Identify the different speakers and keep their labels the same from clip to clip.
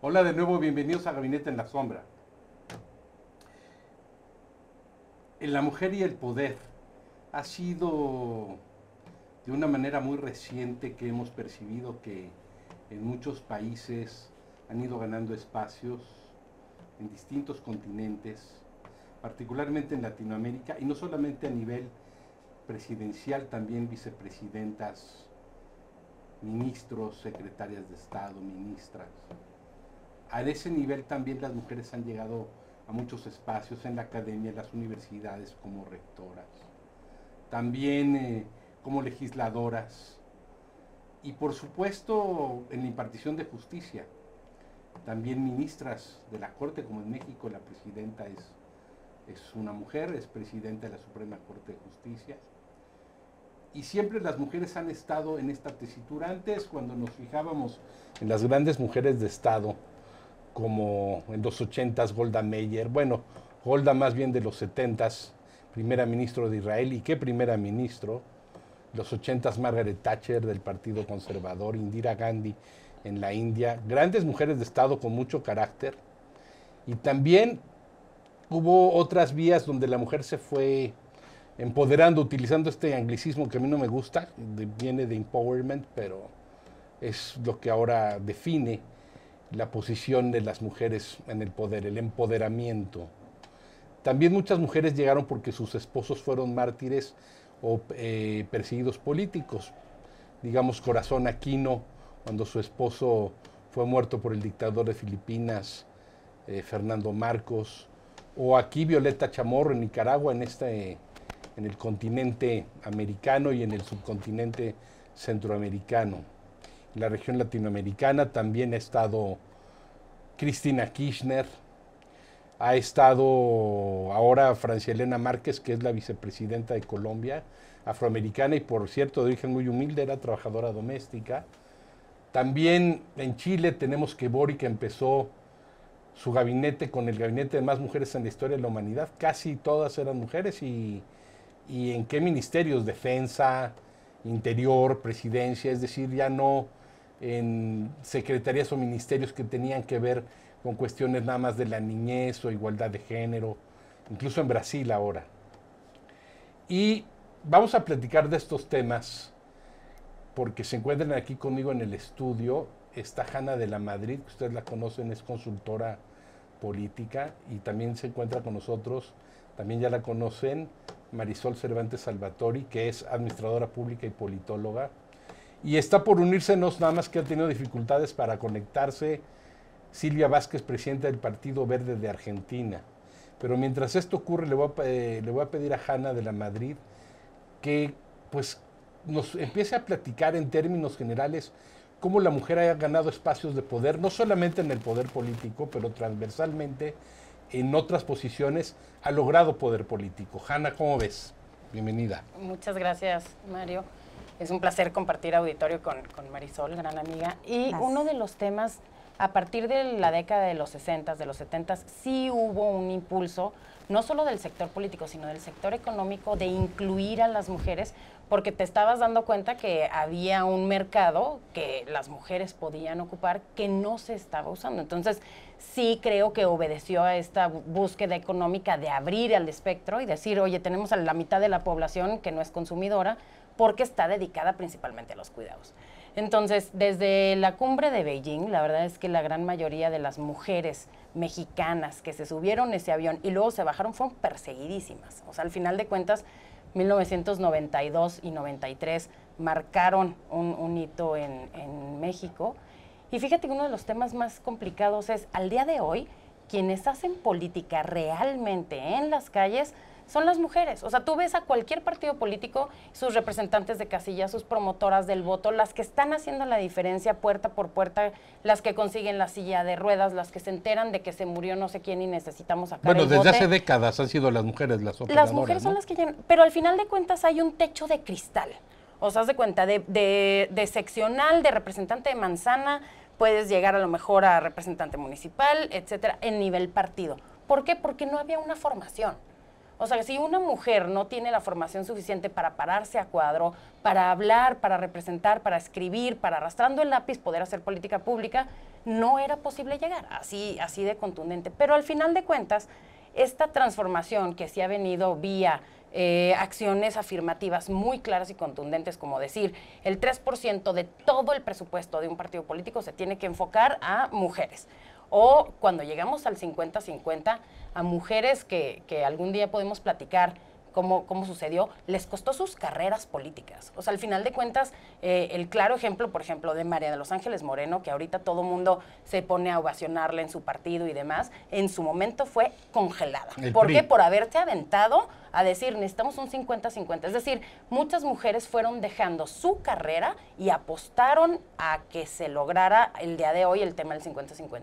Speaker 1: Hola de nuevo, bienvenidos a Gabinete en la Sombra. En la mujer y el poder ha sido de una manera muy reciente que hemos percibido que en muchos países han ido ganando espacios en distintos continentes, particularmente en Latinoamérica, y no solamente a nivel presidencial, también vicepresidentas, ministros, secretarias de Estado, ministras. A ese nivel también las mujeres han llegado a muchos espacios en la academia, en las universidades como rectoras, también como legisladoras y por supuesto en la impartición de justicia, también ministras de la Corte, como en México la presidenta es una mujer, es presidenta de la Suprema Corte de Justicia. Y siempre las mujeres han estado en esta tesitura. Antes, cuando nos fijábamos en las grandes mujeres de Estado, como en los 80s Golda Meir, bueno, Golda más bien de los 70s, primera ministra de Israel, y qué primera ministro, los 80s Margaret Thatcher del Partido Conservador, Indira Gandhi en la India, grandes mujeres de Estado con mucho carácter, y también hubo otras vías donde la mujer se fue empoderando, utilizando este anglicismo que a mí no me gusta, viene de empowerment, pero es lo que ahora define la posición de las mujeres en el poder, el empoderamiento. También muchas mujeres llegaron porque sus esposos fueron mártires o perseguidos políticos. Digamos Corazón Aquino, cuando su esposo fue muerto por el dictador de Filipinas, Fernando Marcos, o aquí Violeta Chamorro en Nicaragua, en el continente americano y en el subcontinente centroamericano. En la región latinoamericana también ha estado Cristina Kirchner, ha estado ahora Francia Elena Márquez, que es la vicepresidenta de Colombia, afroamericana y por cierto de origen muy humilde, era trabajadora doméstica. También en Chile tenemos que Boric empezó su gabinete con el gabinete de más mujeres en la historia de la humanidad, casi todas eran mujeres y en qué ministerios, defensa, interior, presidencia, es decir, ya no en secretarías o ministerios que tenían que ver con cuestiones nada más de la niñez o igualdad de género, incluso en Brasil ahora. Y vamos a platicar de estos temas porque se encuentran aquí conmigo en el estudio. Está Hanna de la Madrid, que ustedes la conocen, es consultora política y también se encuentra con nosotros, también ya la conocen, Marisol Cervantes Salvatori, que es administradora pública y politóloga. Y está por unírsenos, nada más que ha tenido dificultades para conectarse, Silvia Vázquez, presidenta del Partido Verde de Argentina. Pero mientras esto ocurre, le voy a pedir a Hanna de la Madrid que pues, nos empiece a platicar en términos generales cómo la mujer ha ganado espacios de poder, no solamente en el poder político, pero transversalmente en otras posiciones ha logrado poder político. Hanna, ¿cómo ves? Bienvenida.
Speaker 2: Muchas gracias, Mario. Es un placer compartir auditorio con Marisol, gran amiga. Y gracias. Uno de los temas, a partir de la década de los 60s, de los 70s, sí hubo un impulso, no solo del sector político, sino del sector económico, de incluir a las mujeres, porque te estabas dando cuenta que había un mercado que las mujeres podían ocupar que no se estaba usando. Entonces, sí creo que obedeció a esta búsqueda económica de abrir al espectro y decir, oye, tenemos a la mitad de la población que no es consumidora porque está dedicada principalmente a los cuidados. Entonces, desde la cumbre de Beijing, la verdad es que la gran mayoría de las mujeres mexicanas que se subieron a ese avión y luego se bajaron fueron perseguidísimas. O sea, al final de cuentas, 1992 y 93 marcaron un hito en México. Y fíjate que uno de los temas más complicados es, al día de hoy, quienes hacen política realmente en las calles son las mujeres. O sea, tú ves a cualquier partido político, sus representantes de casilla, sus promotoras del voto, las que están haciendo la diferencia puerta por puerta, las que consiguen la silla de ruedas, las que se enteran de que se murió no sé quién y necesitamos sacar el bote.
Speaker 1: Bueno, desde hace décadas han sido las mujeres las operadoras.
Speaker 2: Las mujeres son
Speaker 1: ¿no?
Speaker 2: las que llenan, pero al final de cuentas hay un techo de cristal. O sea, haz de cuenta, de seccional, de representante de manzana, puedes llegar a lo mejor a representante municipal, etcétera, en nivel partido. ¿Por qué? Porque no había una formación. O sea, si una mujer no tiene la formación suficiente para pararse a cuadro, para hablar, para representar, para escribir, para arrastrando el lápiz poder hacer política pública, no era posible llegar, así de contundente. Pero al final de cuentas, esta transformación que sí ha venido vía acciones afirmativas muy claras y contundentes, como decir, el 3% de todo el presupuesto de un partido político se tiene que enfocar a mujeres. O cuando llegamos al 50-50, a mujeres que algún día podemos platicar cómo sucedió, les costó sus carreras políticas. O sea, al final de cuentas, el claro ejemplo, por ejemplo, de María de los Ángeles Moreno, que ahorita todo mundo se pone a ovacionarla en su partido y demás, en su momento fue congelada. ¿Por qué? Por haberte aventado a decir, necesitamos un 50-50. Es decir, muchas mujeres fueron dejando su carrera y apostaron a que se lograra el día de hoy el tema del 50-50.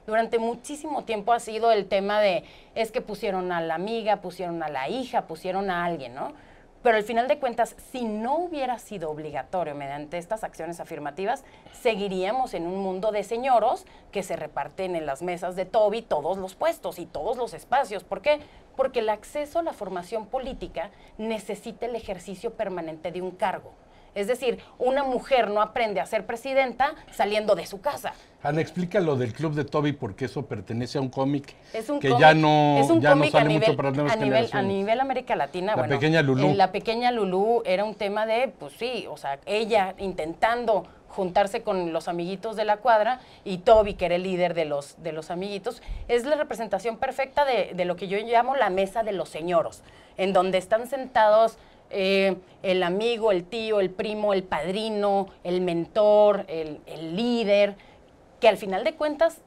Speaker 2: Durante muchísimo tiempo ha sido el tema de, es que pusieron a la amiga, pusieron a la hija, pusieron a alguien, ¿no? Pero al final de cuentas, si no hubiera sido obligatorio mediante estas acciones afirmativas, seguiríamos en un mundo de señoros que se reparten en las mesas de Toby todos los puestos y todos los espacios. ¿Por qué? Porque el acceso a la formación política necesita el ejercicio permanente de un cargo. Es decir, una mujer no aprende a ser presidenta saliendo de su casa.
Speaker 1: Ana, explica lo del Club de Toby, porque eso pertenece a un cómic que
Speaker 2: cómic,
Speaker 1: ya no sale
Speaker 2: nivel,
Speaker 1: mucho para las nuevas generaciones.
Speaker 2: A nivel América Latina,
Speaker 1: La pequeña Lulú.
Speaker 2: La pequeña Lulú era un tema de, pues sí, o sea, ella intentando juntarse con los amiguitos de la cuadra y Toby, que era el líder de los amiguitos, es la representación perfecta de lo que yo llamo la mesa de los señoros, en donde están sentados el amigo, el tío, el primo, el padrino, el mentor, el líder, que al final de cuentas,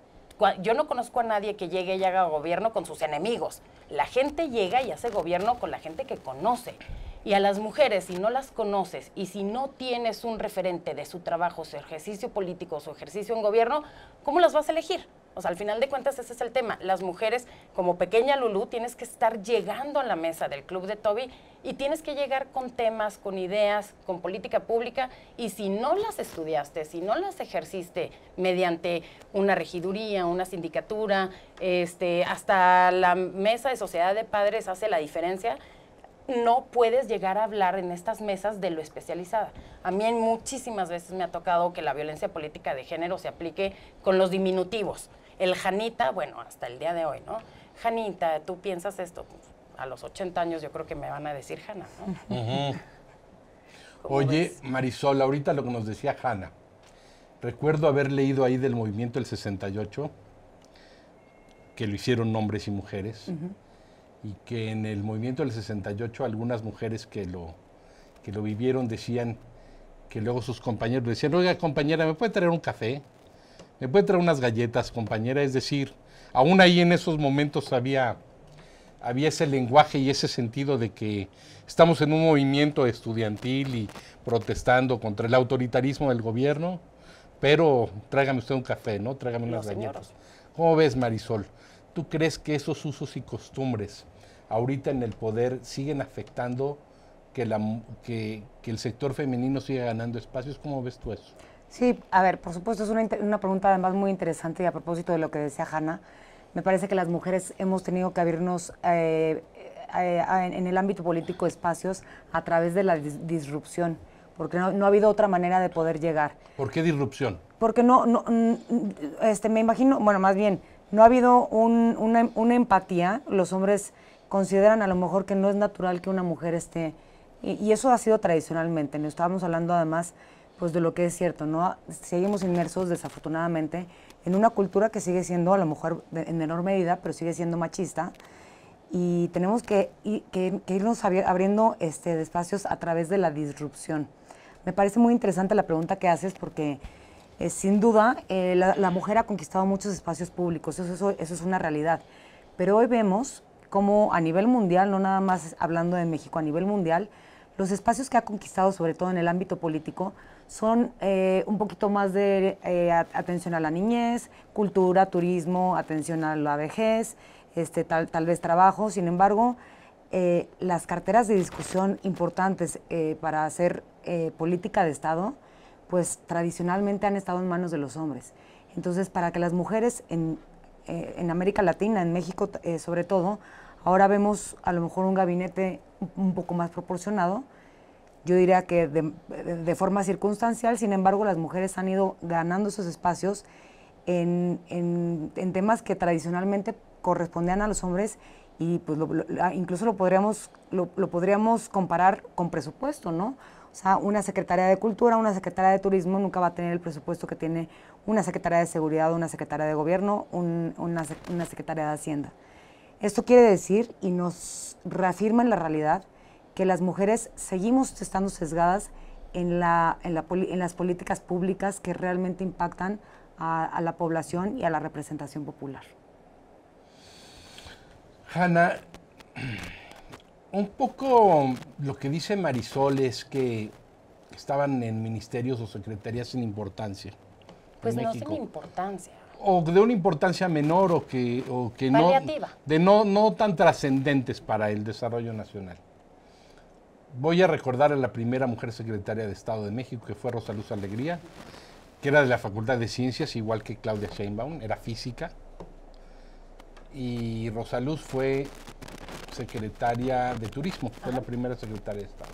Speaker 2: yo no conozco a nadie que llegue y haga gobierno con sus enemigos. La gente llega y hace gobierno con la gente que conoce. Y a las mujeres, si no las conoces y si no tienes un referente de su trabajo, su ejercicio político, su ejercicio en gobierno, ¿cómo las vas a elegir? O sea, al final de cuentas ese es el tema. Las mujeres, como pequeña Lulú, tienes que estar llegando a la mesa del Club de Toby y tienes que llegar con temas, con ideas, con política pública, y si no las estudiaste, si no las ejerciste mediante una regiduría, una sindicatura, hasta la mesa de sociedad de padres hace la diferencia, no puedes llegar a hablar en estas mesas de lo especializada. A mí muchísimas veces me ha tocado que la violencia política de género se aplique con los diminutivos. El Janita, bueno, hasta el día de hoy, ¿no? Janita, ¿tú piensas esto? A los 80 años yo creo que me van a decir Jana, ¿no?
Speaker 1: Oye, Marisol, ahorita lo que nos decía Jana, recuerdo haber leído ahí del movimiento del 68, que lo hicieron hombres y mujeres, y que en el movimiento del 68 algunas mujeres que lo vivieron decían que luego sus compañeros decían, oiga, compañera, ¿me puede traer un café? ¿Me puede traer unas galletas, compañera? Es decir, aún ahí en esos momentos había ese lenguaje y ese sentido de que estamos en un movimiento estudiantil y protestando contra el autoritarismo del gobierno, pero tráigame usted un café, ¿no? Tráigame unas galletas. ¿Cómo ves, Marisol? ¿Tú crees que esos usos y costumbres ahorita en el poder siguen afectando que el sector femenino siga ganando espacios? ¿Cómo ves tú eso?
Speaker 3: Sí, a ver, por supuesto, es una pregunta además muy interesante, y a propósito de lo que decía Jana, me parece que las mujeres hemos tenido que abrirnos en el ámbito político espacios a través de la disrupción, porque no ha habido otra manera de poder llegar.
Speaker 1: ¿Por qué disrupción?
Speaker 3: Porque me imagino, bueno, más bien, no ha habido una empatía. Los hombres consideran a lo mejor que no es natural que una mujer esté, y eso ha sido tradicionalmente. ¿No? Estábamos hablando además pues de lo que es cierto, ¿no? Seguimos inmersos desafortunadamente en una cultura que sigue siendo, a lo mejor en menor medida, pero sigue siendo machista, y tenemos que irnos abriendo espacios a través de la disrupción. Me parece muy interesante la pregunta que haces, porque sin duda la mujer ha conquistado muchos espacios públicos, eso es una realidad, pero hoy vemos cómo a nivel mundial, no nada más hablando de México, a nivel mundial, los espacios que ha conquistado, sobre todo en el ámbito político, son un poquito más de atención a la niñez, cultura, turismo, atención a la vejez, tal vez trabajo. Sin embargo, las carteras de discusión importantes para hacer política de Estado, pues tradicionalmente han estado en manos de los hombres. Entonces, para que las mujeres en América Latina, en México sobre todo, Ahora vemos a lo mejor un gabinete un poco más proporcionado. Yo diría que de forma circunstancial, sin embargo, las mujeres han ido ganando esos espacios en temas que tradicionalmente correspondían a los hombres y pues incluso lo podríamos comparar con presupuesto, ¿no? O sea, una secretaria de Cultura, una secretaria de Turismo nunca va a tener el presupuesto que tiene una secretaria de Seguridad, una secretaria de Gobierno, una secretaria de Hacienda. Esto quiere decir, y nos reafirma en la realidad, que las mujeres seguimos estando sesgadas en las políticas públicas que realmente impactan a la población y a la representación popular.
Speaker 1: Hanna, un poco lo que dice Marisol es que estaban en ministerios o secretarías sin importancia.
Speaker 2: Pues no sin importancia.
Speaker 1: O de una importancia menor o que no tan trascendentes para el desarrollo nacional. Voy a recordar a la primera mujer secretaria de Estado de México, que fue Rosa Luz Alegría, que era de la Facultad de Ciencias, igual que Claudia Sheinbaum, era física. Y Rosa Luz fue secretaria de Turismo, fue la primera secretaria de Estado.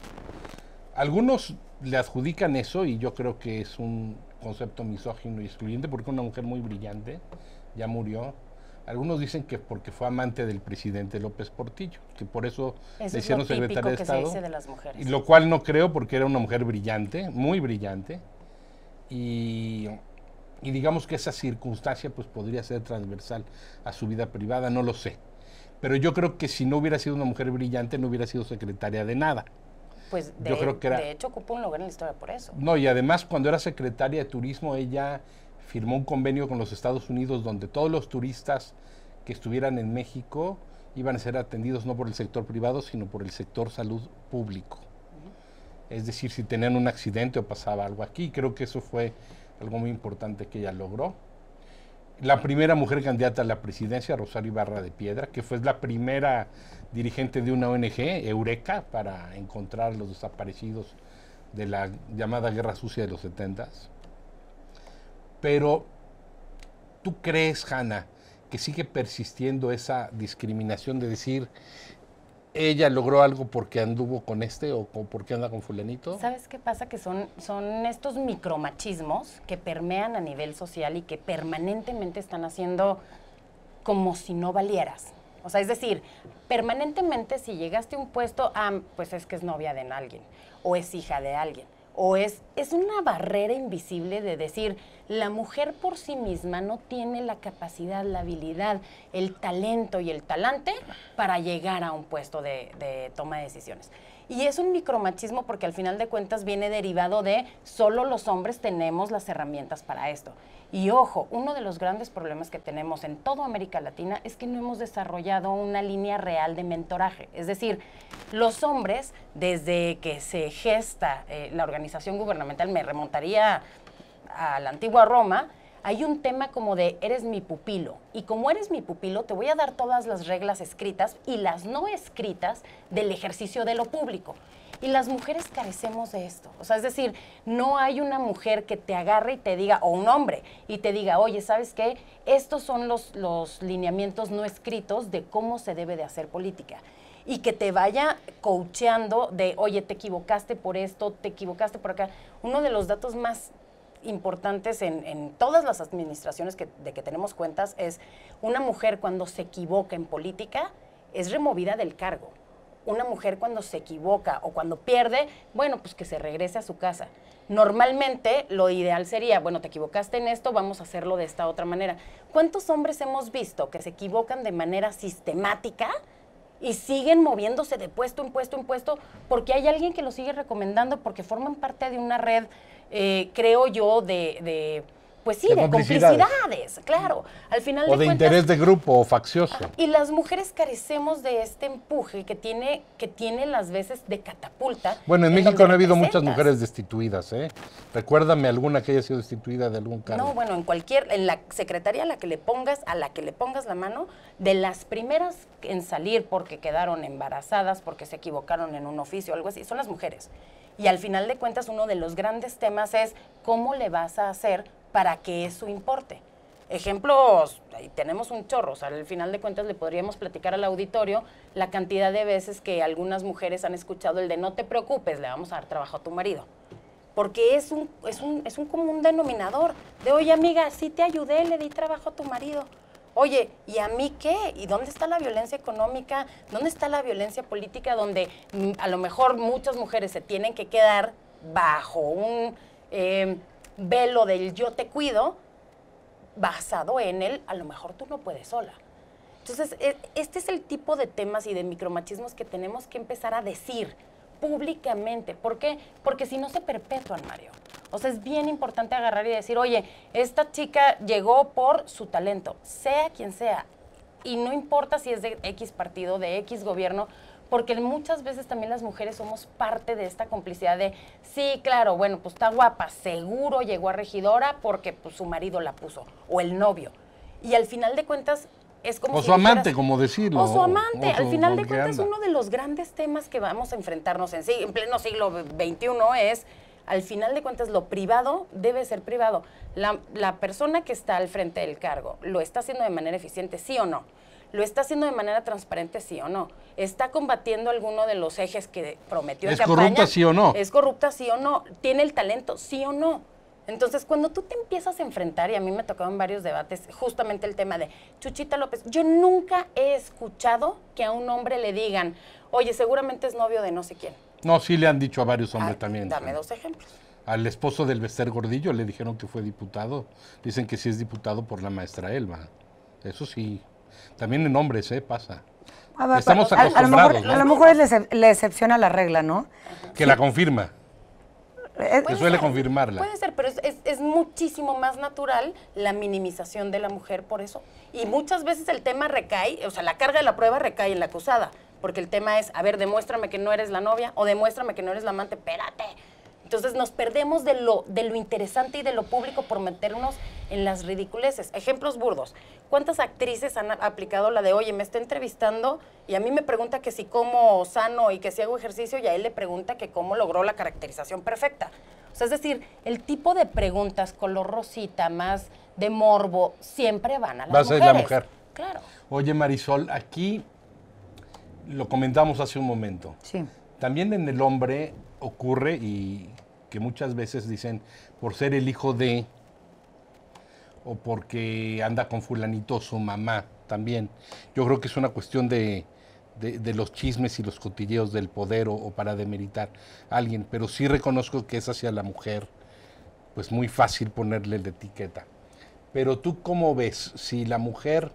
Speaker 1: Algunos le adjudican eso, y yo creo que es un concepto misógino y excluyente, porque una mujer muy brillante, ya murió. Algunos dicen que porque fue amante del presidente López Portillo, que por eso le hicieron secretaria de Estado.
Speaker 2: Se dice de las mujeres.
Speaker 1: Y lo cual no creo, porque era una mujer brillante, muy brillante, y digamos que esa circunstancia pues podría ser transversal a su vida privada, no lo sé. Pero yo creo que si no hubiera sido una mujer brillante, no hubiera sido secretaria de nada.
Speaker 2: Pues de hecho ocupó un lugar en la historia por eso.
Speaker 1: No, y además cuando era secretaria de Turismo, ella firmó un convenio con los Estados Unidos donde todos los turistas que estuvieran en México iban a ser atendidos no por el sector privado, sino por el sector salud público. Es decir, si tenían un accidente o pasaba algo aquí, creo que eso fue algo muy importante que ella logró. La primera mujer candidata a la presidencia, Rosario Ibarra de Piedra, que fue la primera dirigente de una ONG, Eureka, para encontrar a los desaparecidos de la llamada Guerra Sucia de los 70s. Pero, ¿tú crees, Hanna, que sigue persistiendo esa discriminación de decir ella logró algo porque anduvo con este o porque anda con fulanito?
Speaker 2: ¿Sabes qué pasa? Que son estos micromachismos que permean a nivel social y que permanentemente están haciendo como si no valieras. O sea, es decir, permanentemente si llegaste a un puesto, pues es que es novia de alguien, o es hija de alguien, o es una barrera invisible de decir, la mujer por sí misma no tiene la capacidad, la habilidad, el talento y el talante para llegar a un puesto de toma de decisiones. Y es un micromachismo porque al final de cuentas viene derivado de solo los hombres tenemos las herramientas para esto. Y ojo, uno de los grandes problemas que tenemos en toda América Latina es que no hemos desarrollado una línea real de mentoraje. Es decir, los hombres, desde que se gesta la organización gubernamental, me remontaría a la antigua Roma, hay un tema como de eres mi pupilo, y como eres mi pupilo te voy a dar todas las reglas escritas y las no escritas del ejercicio de lo público. Y las mujeres carecemos de esto. O sea, es decir, no hay una mujer que te agarre y te diga, o un hombre, y te diga, oye, ¿sabes qué? Estos son los lineamientos no escritos de cómo se debe de hacer política. Y que te vaya coacheando de, oye, te equivocaste por esto, te equivocaste por acá. Uno de los datos más importantes en todas las administraciones de que tenemos cuentas es una mujer cuando se equivoca en política es removida del cargo. Una mujer cuando se equivoca o cuando pierde, bueno, pues que se regrese a su casa. Normalmente lo ideal sería, bueno, te equivocaste en esto, vamos a hacerlo de esta otra manera. ¿Cuántos hombres hemos visto que se equivocan de manera sistemática y siguen moviéndose de puesto en puesto en puesto porque hay alguien que lo sigue recomendando porque forman parte de una red, creo yo, pues sí, de complicidades, claro. Al final
Speaker 1: o de interés de grupo o faccioso.
Speaker 2: Y las mujeres carecemos de este empuje que tiene las veces de catapulta.
Speaker 1: Bueno, en México no ha habido muchas mujeres destituidas, ¿eh? Recuérdame alguna que haya sido destituida de algún cargo.
Speaker 2: No, bueno, en la secretaría a la que le pongas la mano, de las primeras en salir porque quedaron embarazadas, porque se equivocaron en un oficio o algo así, son las mujeres. Y al final de cuentas, uno de los grandes temas es cómo le vas a hacer para que eso importe. Ejemplos, ahí tenemos un chorro, o sea, al final de cuentas le podríamos platicar al auditorio la cantidad de veces que algunas mujeres han escuchado el de no te preocupes, le vamos a dar trabajo a tu marido. Porque es un común denominador de, oye amiga, sí te ayudé, le di trabajo a tu marido. Oye, ¿y a mí qué? ¿Y dónde está la violencia económica? ¿Dónde está la violencia política donde a lo mejor muchas mujeres se tienen que quedar bajo un velo del yo te cuido, basado en el a lo mejor tú no puedes sola? Entonces, este es el tipo de temas y de micromachismos que tenemos que empezar a decir públicamente. ¿Por qué? Porque si no se perpetúan, Mario. O sea, es bien importante agarrar y decir, oye, esta chica llegó por su talento, sea quien sea, y no importa si es de X partido, de X gobierno, porque muchas veces también las mujeres somos parte de esta complicidad de, sí, claro, bueno, pues está guapa, seguro llegó a regidora porque pues, su marido la puso, o el novio. Y al final de cuentas es como...
Speaker 1: O si su amante, como decirlo.
Speaker 2: O su amante. Al final de cuentas, uno de los grandes temas que vamos a enfrentarnos en pleno siglo XXI es, al final de cuentas, lo privado debe ser privado. La persona que está al frente del cargo, ¿lo está haciendo de manera eficiente, sí o no? ¿Lo está haciendo de manera transparente, sí o no? ¿Está combatiendo alguno de los ejes que prometió en campaña?
Speaker 1: ¿Es corrupta, sí o no?
Speaker 2: ¿Es corrupta, sí o no? ¿Tiene el talento, sí o no? Entonces, cuando tú te empiezas a enfrentar, y a mí me tocaba en varios debates, justamente el tema de Chuchita López, yo nunca he escuchado que a un hombre le digan, oye, seguramente es novio de no sé quién.
Speaker 1: No, sí le han dicho a varios hombres también.
Speaker 2: Dame dos ejemplos.
Speaker 1: Al esposo del Bester Gordillo le dijeron que fue diputado. Dicen que sí es diputado por la maestra Elba. Eso sí. También en hombres, pasa.
Speaker 3: A ver,
Speaker 1: estamos acostumbrados,
Speaker 3: a lo mejor es la excepción a la regla, ¿no?
Speaker 1: Que sí. La confirma. Que suele confirmarla.
Speaker 2: Puede ser, pero es muchísimo más natural la minimización de la mujer por eso. Y muchas veces el tema recae, o sea, la carga de la prueba recae en la acusada. Porque el tema es, a ver, demuéstrame que no eres la novia o demuéstrame que no eres la amante. Espérate. Entonces nos perdemos de lo interesante y de lo público por meternos en las ridiculeces. Ejemplos burdos. ¿Cuántas actrices han aplicado la de, oye, me está entrevistando y a mí me pregunta que si como sano y que si hago ejercicio y a él le pregunta que cómo logró la caracterización perfecta? O sea, es decir, el tipo de preguntas color rosita, más de morbo, siempre van a las mujeres.
Speaker 1: Va a ser la mujer.
Speaker 2: Claro.
Speaker 1: Oye, Marisol, aquí lo comentamos hace un momento.
Speaker 3: Sí.
Speaker 1: También en el hombre ocurre y que muchas veces dicen por ser el hijo de o porque anda con fulanito su mamá también. Yo creo que es una cuestión de los chismes y los cotilleos del poder o para demeritar a alguien, pero sí reconozco que es hacia la mujer pues muy fácil ponerle la etiqueta. Pero tú ¿cómo ves si la mujer,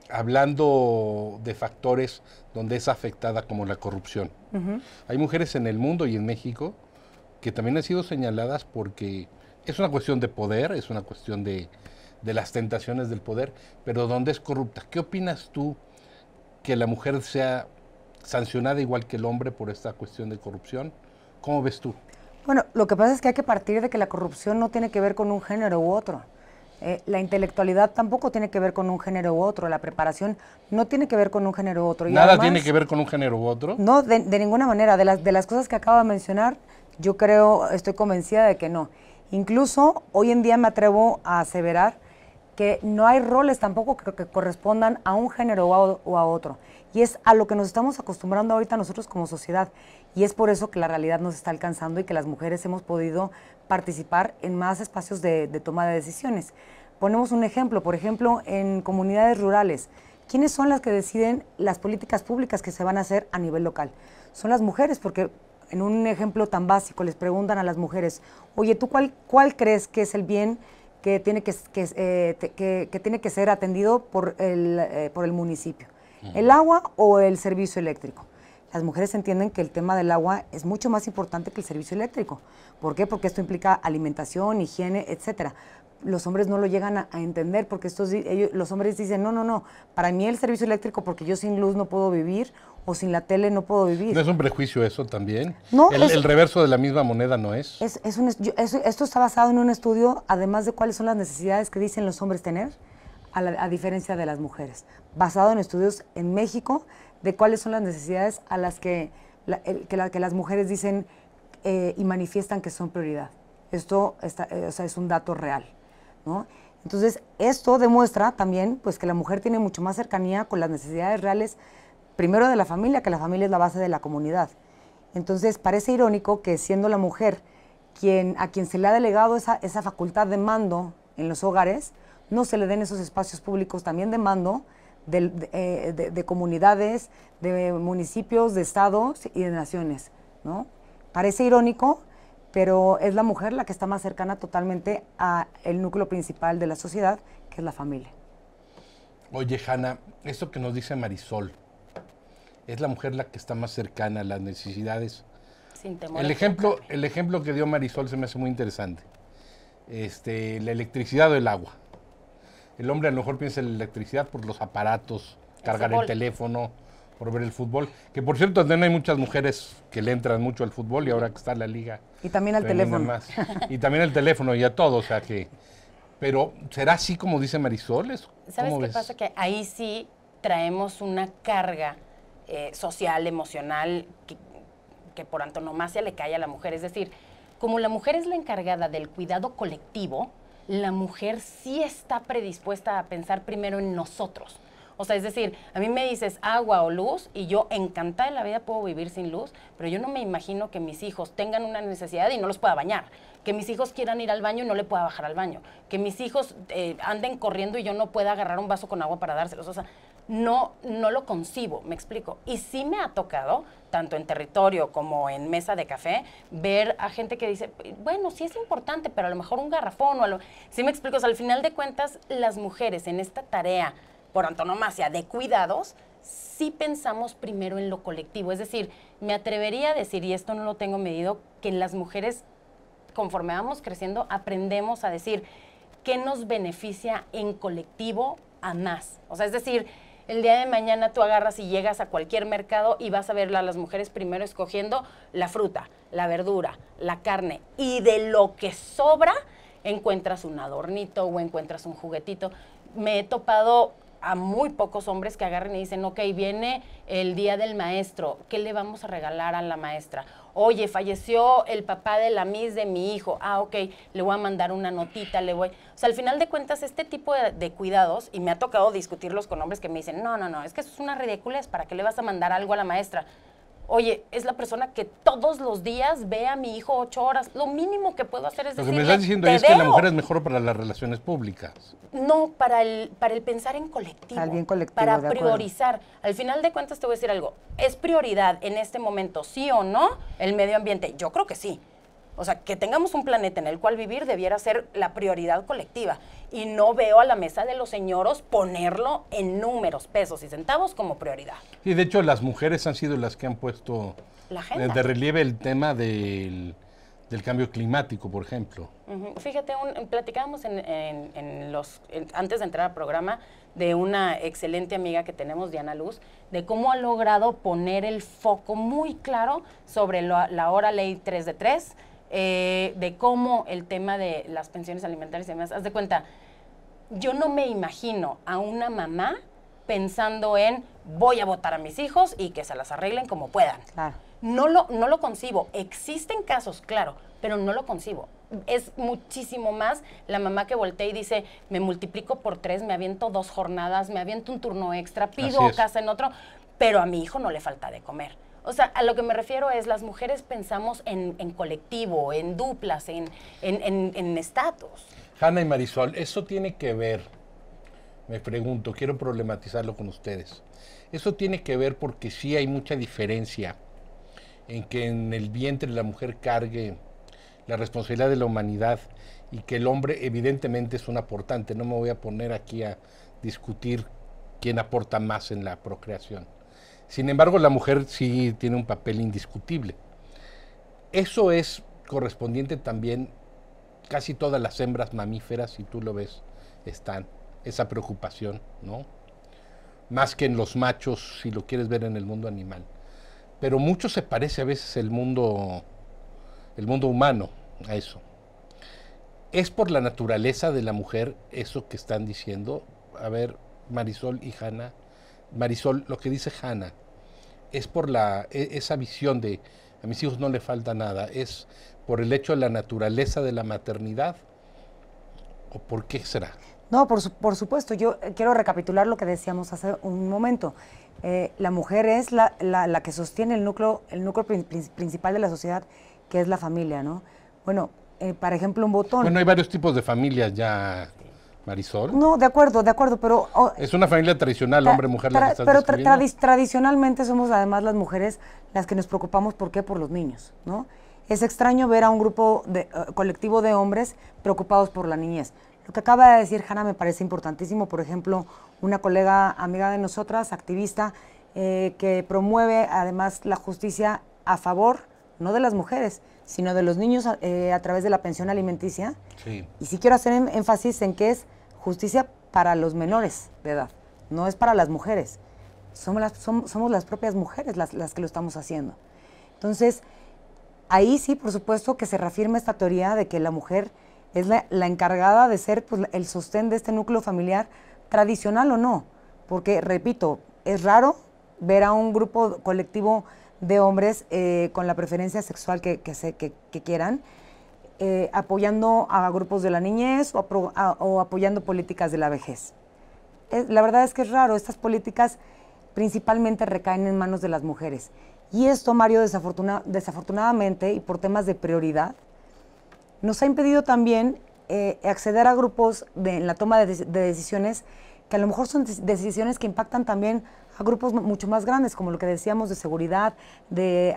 Speaker 1: hablando de factores donde es afectada como la corrupción? Hay mujeres en el mundo y en México que también han sido señaladas porque es una cuestión de poder, es una cuestión de las tentaciones del poder, pero donde es corrupta. ¿Qué opinas tú que la mujer sea sancionada igual que el hombre por esta cuestión de corrupción? ¿Cómo ves tú?
Speaker 3: Bueno, lo que pasa es que hay que partir de que la corrupción no tiene que ver con un género u otro. La intelectualidad tampoco tiene que ver con un género u otro, la preparación no tiene que ver con un género u otro. Y
Speaker 1: ¿Nada
Speaker 3: además,
Speaker 1: tiene que ver con un género u otro?
Speaker 3: No, de ninguna manera. De las cosas que acabo de mencionar, yo estoy convencida de que no. Incluso hoy en día me atrevo a aseverar que no hay roles tampoco que correspondan a un género o a otro. Y es a lo que nos estamos acostumbrando ahorita nosotros como sociedad. Y es por eso que la realidad nos está alcanzando y que las mujeres hemos podido participar en más espacios de toma de decisiones. Ponemos un ejemplo, por ejemplo, en comunidades rurales. ¿Quiénes son las que deciden las políticas públicas que se van a hacer a nivel local? Son las mujeres, porque en un ejemplo tan básico les preguntan a las mujeres, oye, ¿tú cuál crees que es el bien que tiene que tiene que ser atendido por el municipio? ¿El agua o el servicio eléctrico? Las mujeres entienden que el tema del agua es mucho más importante que el servicio eléctrico. ¿Por qué? Porque esto implica alimentación, higiene, etcétera. Los hombres no lo llegan a entender porque los hombres dicen, no, para mí el servicio eléctrico porque yo sin luz no puedo vivir o sin la tele no puedo vivir.
Speaker 1: ¿No es un prejuicio eso también?
Speaker 3: No.
Speaker 1: ¿El reverso de la misma moneda no es?
Speaker 3: Esto está basado en un estudio, además de cuáles son las necesidades que dicen los hombres tener, a diferencia de las mujeres. Basado en estudios en México de cuáles son las necesidades a las que las mujeres dicen y manifiestan que son prioridad. Esto es un dato real, ¿no? Entonces, esto demuestra también pues, que la mujer tiene mucho más cercanía con las necesidades reales, primero de la familia, que la familia es la base de la comunidad. Entonces, parece irónico que siendo la mujer a quien se le ha delegado esa facultad de mando en los hogares, no se le den esos espacios públicos también de mando de comunidades, de municipios, de estados y de naciones, ¿no? Parece irónico, pero es la mujer la que está más cercana totalmente al núcleo principal de la sociedad, que es la familia.
Speaker 1: Oye, Hanna, esto que nos dice Marisol, es la mujer la que está más cercana a las necesidades.
Speaker 2: Sin temor.
Speaker 1: El ejemplo que dio Marisol se me hace muy interesante. La electricidad o el agua. El hombre a lo mejor piensa en la electricidad por los aparatos, cargar el teléfono, por ver el fútbol. Que por cierto, también hay muchas mujeres que le entran mucho al fútbol y ahora que está la liga.
Speaker 3: Y también al teléfono.
Speaker 1: Más. Y también al teléfono y a todo, o sea que... Pero, ¿será así como dice Marisol?
Speaker 2: ¿Sabes qué pasa? Que ahí sí traemos una carga social, emocional, que por antonomasia le cae a la mujer. Es decir, como la mujer es la encargada del cuidado colectivo, la mujer sí está predispuesta a pensar primero en nosotros. O sea, es decir, a mí me dices agua o luz y yo encantada de la vida puedo vivir sin luz, pero yo no me imagino que mis hijos tengan una necesidad y no los pueda bañar, que mis hijos quieran ir al baño y no le pueda bajar al baño, que mis hijos anden corriendo y yo no pueda agarrar un vaso con agua para dárselos. O sea, no lo concibo, me explico. Y sí me ha tocado, tanto en territorio como en mesa de café, ver a gente que dice, bueno, sí es importante, pero a lo mejor un garrafón o algo. Sí me explico, o sea, al final de cuentas, las mujeres en esta tarea, por antonomasia, de cuidados, sí pensamos primero en lo colectivo. Es decir, me atrevería a decir, y esto no lo tengo medido, que las mujeres, conforme vamos creciendo, aprendemos a decir qué nos beneficia en colectivo a más. O sea, es decir, el día de mañana tú agarras y llegas a cualquier mercado y vas a ver a las mujeres primero escogiendo la fruta, la verdura, la carne, y de lo que sobra encuentras un adornito o encuentras un juguetito. Me he topado a muy pocos hombres que agarren y dicen, ok, viene el día del maestro, ¿qué le vamos a regalar a la maestra? Oye, falleció el papá de la miss de mi hijo, ok, le voy a mandar una notita, O sea, al final de cuentas, este tipo de cuidados, y me ha tocado discutirlos con hombres que me dicen, no, es que eso es una ridiculez, ¿para qué le vas a mandar algo a la maestra? Oye, es la persona que todos los días ve a mi hijo 8 horas. Lo mínimo que puedo hacer es decirle,
Speaker 1: lo que me estás diciendo es que la mujer es mejor para las relaciones públicas.
Speaker 2: No, para el pensar en colectivo.
Speaker 3: Para el bien colectivo,
Speaker 2: para priorizar. Al final de cuentas te voy a decir algo. ¿Es prioridad en este momento, sí o no, el medio ambiente? Yo creo que sí. O sea, que tengamos un planeta en el cual vivir debiera ser la prioridad colectiva. Y no veo a la mesa de los señoros ponerlo en números, pesos y centavos como prioridad.
Speaker 1: Y de hecho las mujeres han sido las que han puesto
Speaker 2: la agenda
Speaker 1: de relieve el tema del cambio climático, por ejemplo.
Speaker 2: Fíjate, platicábamos antes de entrar al programa de una excelente amiga que tenemos, Diana Luz, de cómo ha logrado poner el foco muy claro sobre la ahora ley 3 de 3, de cómo el tema de las pensiones alimentarias y demás. Haz de cuenta, yo no me imagino a una mamá pensando en voy a votar a mis hijos y que se las arreglen como puedan.
Speaker 3: Claro.
Speaker 2: No lo concibo. Existen casos, claro, pero no lo concibo. Es muchísimo más la mamá que voltea y dice, me multiplico por 3, me aviento 2 jornadas, me aviento un turno extra, pido casa en otro, pero a mi hijo no le falta de comer. O sea, a lo que me refiero es, las mujeres pensamos en colectivo, en duplas, en estatus.
Speaker 1: Hanna y Marisol, eso tiene que ver, me pregunto, quiero problematizarlo con ustedes. Eso tiene que ver porque sí hay mucha diferencia en que en el vientre la mujer cargue la responsabilidad de la humanidad y que el hombre evidentemente es un aportante. No me voy a poner aquí a discutir quién aporta más en la procreación. Sin embargo, la mujer sí tiene un papel indiscutible. Eso es correspondiente también, casi todas las hembras mamíferas, si tú lo ves, están, esa preocupación, ¿no? Más que en los machos, si lo quieres ver en el mundo animal. Pero mucho se parece a veces el mundo humano a eso. ¿Es por la naturaleza de la mujer eso que están diciendo? A ver, Marisol y Hanna. Marisol, lo que dice Hanna, es por esa visión de a mis hijos no le falta nada, es por el hecho de la naturaleza de la maternidad. ¿O por qué será?
Speaker 3: No, por supuesto. Yo quiero recapitular lo que decíamos hace un momento. La mujer es la que sostiene el núcleo principal de la sociedad, que es la familia, ¿no? Bueno, por ejemplo, un botón.
Speaker 1: Bueno, hay varios tipos de familias ya, Marisol.
Speaker 3: No, de acuerdo, pero...
Speaker 1: Es una familia tradicional, hombre-mujer, la que estás describiendo.
Speaker 3: Tradicionalmente somos además las mujeres las que nos preocupamos, ¿por qué? Por los niños, ¿no? Es extraño ver a un grupo colectivo de hombres preocupados por la niñez. Lo que acaba de decir Hanna me parece importantísimo. Por ejemplo, una colega amiga de nosotras, activista, que promueve además la justicia a favor, no de las mujeres, sino de los niños a través de la pensión alimenticia.
Speaker 1: Sí.
Speaker 3: Y sí quiero hacer énfasis en que es justicia para los menores de edad, no es para las mujeres. Somos las propias mujeres las que lo estamos haciendo. Entonces, ahí sí, por supuesto, que se reafirma esta teoría de que la mujer es la encargada de ser, pues, el sostén de este núcleo familiar, tradicional o no. Porque, repito, es raro ver a un grupo colectivo de hombres con la preferencia sexual que quieran, apoyando a grupos de la niñez o apoyando políticas de la vejez. La verdad es que es raro. Estas políticas principalmente recaen en manos de las mujeres. Y esto, Mario, desafortunadamente, y por temas de prioridad, nos ha impedido también acceder a grupos en la toma de decisiones que a lo mejor son decisiones que impactan también a grupos mucho más grandes, como lo que decíamos de seguridad, de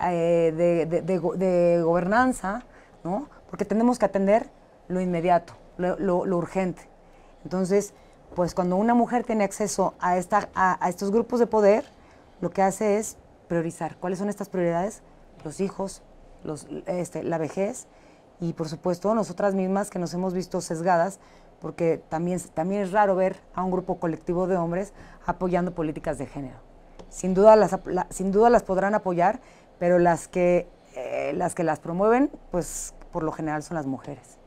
Speaker 3: gobernanza, ¿no? Porque tenemos que atender lo inmediato, lo urgente. Entonces, pues cuando una mujer tiene acceso a estos grupos de poder, lo que hace es priorizar. ¿Cuáles son estas prioridades? Los hijos, la vejez y, por supuesto, nosotras mismas que nos hemos visto sesgadas, porque también es raro ver a un grupo colectivo de hombres apoyando políticas de género. Sin duda las podrán apoyar, pero las que las promueven, pues por lo general son las mujeres.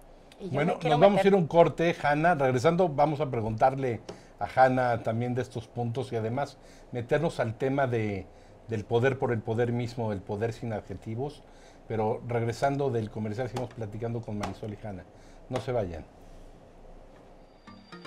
Speaker 1: Bueno, nos vamos a ir a un corte, Hanna. Regresando, vamos a preguntarle a Hanna también de estos puntos y además meternos al tema del poder por el poder mismo, el poder sin adjetivos. Pero regresando del comercial, seguimos platicando con Marisol y Hanna. No se vayan.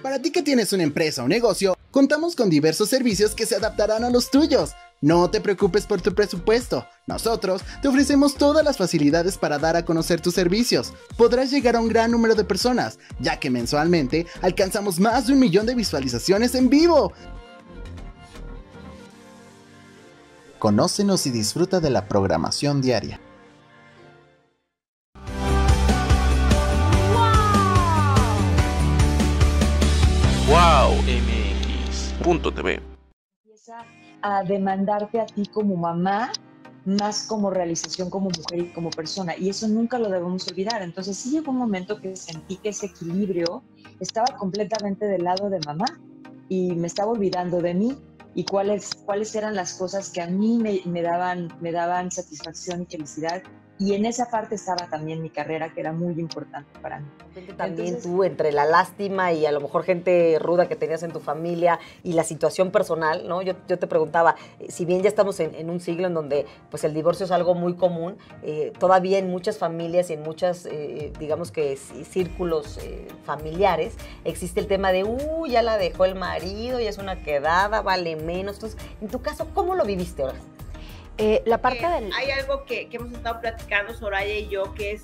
Speaker 4: Para ti que tienes una empresa o negocio, contamos con diversos servicios que se adaptarán a los tuyos. No te preocupes por tu presupuesto. Nosotros te ofrecemos todas las facilidades para dar a conocer tus servicios. Podrás llegar a un gran número de personas, ya que mensualmente alcanzamos más de 1 millón de visualizaciones en vivo. Conócenos y disfruta de la programación diaria.
Speaker 5: WowMX.tv.
Speaker 6: Empieza a demandarte a ti como mamá, más como realización como mujer y como persona, y eso nunca lo debemos olvidar. Entonces sí llegó un momento que sentí que ese equilibrio estaba completamente del lado de mamá y me estaba olvidando de mí y cuáles eran las cosas que a mí me daban satisfacción y felicidad. Y en esa parte estaba también mi carrera, que era muy importante para mí.
Speaker 7: También
Speaker 6: Entonces,
Speaker 7: tú, entre la lástima y a lo mejor gente ruda que tenías en tu familia y la situación personal, ¿no? Yo te preguntaba, si bien ya estamos en un siglo en donde pues el divorcio es algo muy común, todavía en muchas familias y en muchas, digamos que círculos familiares, existe el tema de, ya la dejó el marido, ya es una quedada, vale menos. Entonces, en tu caso, ¿cómo lo viviste ahora?
Speaker 8: La parte hay algo que hemos estado platicando Soraya y yo, que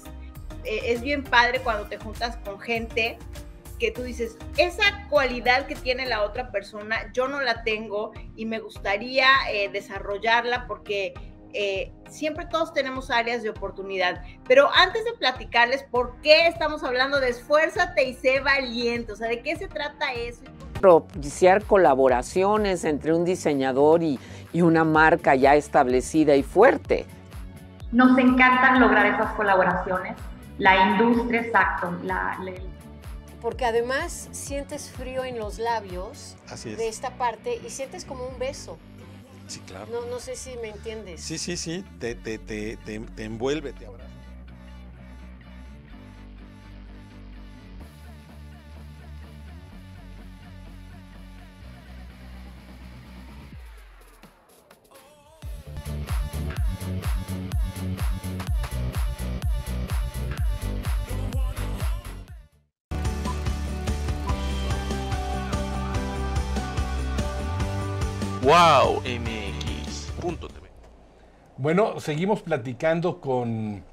Speaker 8: es bien padre cuando te juntas con gente que tú dices, esa cualidad que tiene la otra persona, yo no la tengo y me gustaría desarrollarla porque siempre todos tenemos áreas de oportunidad. Pero antes de platicarles por qué estamos hablando de esfuérzate y sé valiente, o sea, ¿de qué se trata eso?
Speaker 9: Propiciar colaboraciones entre un diseñador y una marca ya establecida y fuerte.
Speaker 10: Nos encantan lograr esas colaboraciones, la industria, exacto.
Speaker 11: Porque además sientes frío en los labios de esta parte y sientes como un beso.
Speaker 12: Sí, claro.
Speaker 11: No sé si me entiendes.
Speaker 12: Sí, te envuelve, te abraza.
Speaker 5: wowmx.tv.
Speaker 1: Bueno, seguimos platicando con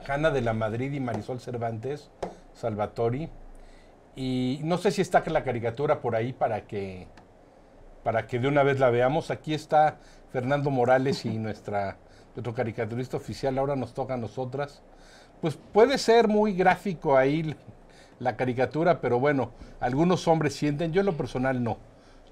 Speaker 1: Hanna de la Madrid y Marisol Cervantes Salvatori. Y no sé si está la caricatura por ahí para que de una vez la veamos. Aquí está Fernando Morales y nuestro caricaturista oficial. Ahora nos toca a nosotras. Pues puede ser muy gráfico ahí la caricatura, pero bueno, algunos hombres sienten, yo en lo personal no.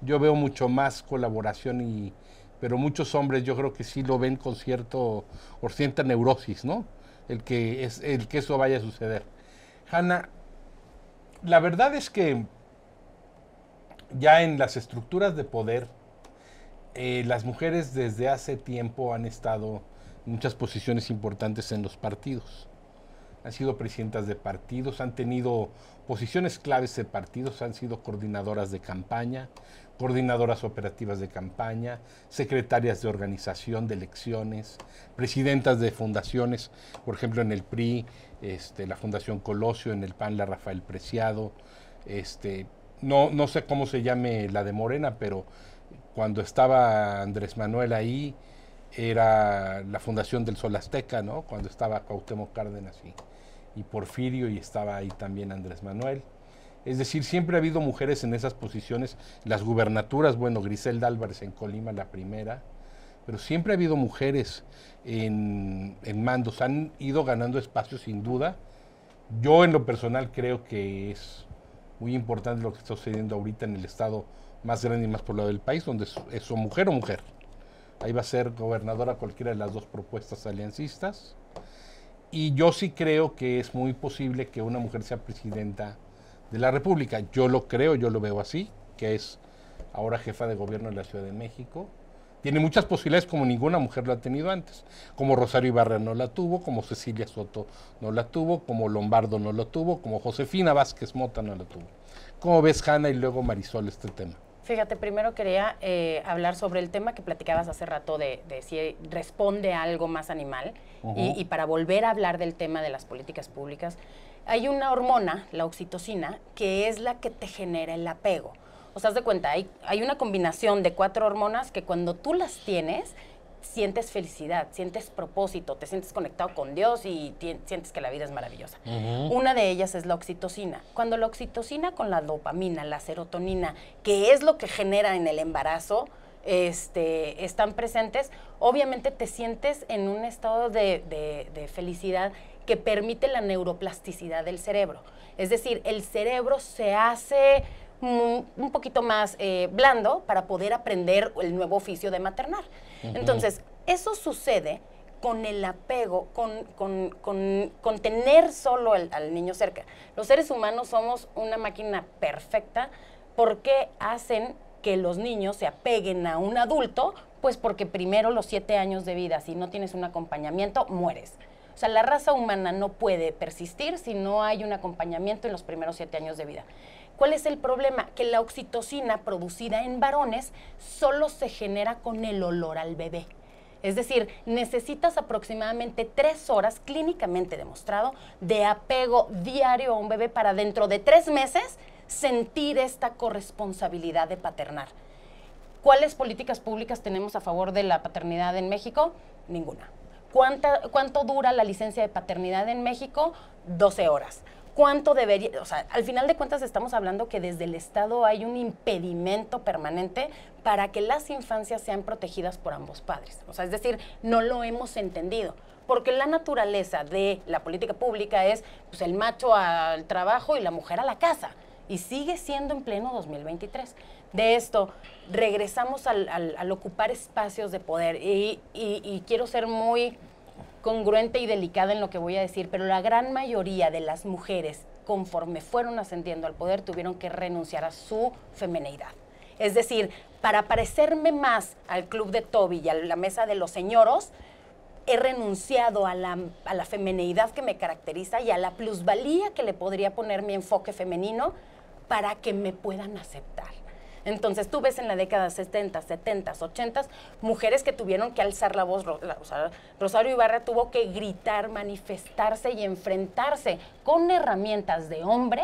Speaker 1: Yo veo mucho más colaboración, pero muchos hombres yo creo que sí lo ven con cierta neurosis, ¿no? El que eso vaya a suceder. Hanna, la verdad es que ya en las estructuras de poder, las mujeres desde hace tiempo han estado en muchas posiciones importantes en los partidos. Han sido presidentas de partidos, han tenido posiciones claves de partidos, han sido coordinadoras de campaña, coordinadoras operativas de campaña, secretarias de organización de elecciones, presidentas de fundaciones, por ejemplo en el PRI, la Fundación Colosio, en el PAN la Rafael Preciado, no sé cómo se llame la de Morena, pero cuando estaba Andrés Manuel ahí, era la Fundación del Sol Azteca, ¿no? Cuando estaba Cuauhtémoc Cárdenas y Porfirio, y estaba ahí también Andrés Manuel. Es decir, siempre ha habido mujeres en esas posiciones, las gubernaturas, bueno, Griselda Álvarez en Colima, la primera, pero siempre ha habido mujeres en mandos, han ido ganando espacios sin duda. Yo en lo personal creo que es muy importante lo que está sucediendo ahorita en el estado más grande y más poblado del país, donde es o mujer o mujer. Ahí va a ser gobernadora cualquiera de las dos propuestas aliancistas. Y yo sí creo que es muy posible que una mujer sea presidenta de la República. Yo lo creo, yo lo veo así, que es ahora jefa de gobierno de la Ciudad de México. Tiene muchas posibilidades como ninguna mujer lo ha tenido antes. Como Rosario Ibarra no la tuvo, como Cecilia Soto no la tuvo, como Lombardo no lo tuvo, como Josefina Vázquez Mota no lo tuvo. ¿Cómo ves, Hanna, y luego Marisol, este tema?
Speaker 2: Fíjate, primero quería hablar sobre el tema que platicabas hace rato de si responde a algo más animal. Y para volver a hablar del tema de las políticas públicas, hay una hormona, la oxitocina, que es la que te genera el apego. O sea, haz de cuenta, hay una combinación de 4 hormonas que cuando tú las tienes, sientes felicidad, sientes propósito, te sientes conectado con Dios y sientes que la vida es maravillosa. Una de ellas es la oxitocina. Cuando la oxitocina con la dopamina, la serotonina, que es lo que genera en el embarazo, están presentes, obviamente te sientes en un estado de felicidad que permite la neuroplasticidad del cerebro. Es decir, el cerebro se hace un poquito más blando para poder aprender el nuevo oficio de maternar. Entonces, eso sucede con el apego, con tener solo al niño cerca. Los seres humanos somos una máquina perfecta porque hacen que los niños se apeguen a un adulto, pues porque primero los 7 años de vida, si no tienes un acompañamiento, mueres. O sea, la raza humana no puede persistir si no hay un acompañamiento en los primeros 7 años de vida. ¿Cuál es el problema? Que la oxitocina producida en varones solo se genera con el olor al bebé. Es decir, necesitas aproximadamente 3 horas, clínicamente demostrado, de apego diario a un bebé para dentro de 3 meses sentir esta corresponsabilidad de paternar. ¿Cuáles políticas públicas tenemos a favor de la paternidad en México? Ninguna. ¿Cuánto dura la licencia de paternidad en México? 12 horas. ¿Cuánto debería? O sea, al final de cuentas estamos hablando que desde el Estado hay un impedimento permanente para que las infancias sean protegidas por ambos padres. O sea, es decir, no lo hemos entendido. Porque la naturaleza de la política pública es pues, el macho al trabajo y la mujer a la casa. Y sigue siendo en pleno 2023. De esto, regresamos al ocupar espacios de poder. Y quiero ser muy congruente y delicada en lo que voy a decir, pero la gran mayoría de las mujeres, conforme fueron ascendiendo al poder, tuvieron que renunciar a su femineidad. Es decir, para parecerme más al Club de Toby y a la mesa de los señoros, he renunciado a la femineidad que me caracteriza y a la plusvalía que le podría poner mi enfoque femenino para que me puedan aceptar. Entonces, tú ves en la década 70, 70, 80, mujeres que tuvieron que alzar la voz. Rosario Ibarra tuvo que gritar, manifestarse y enfrentarse con herramientas de hombre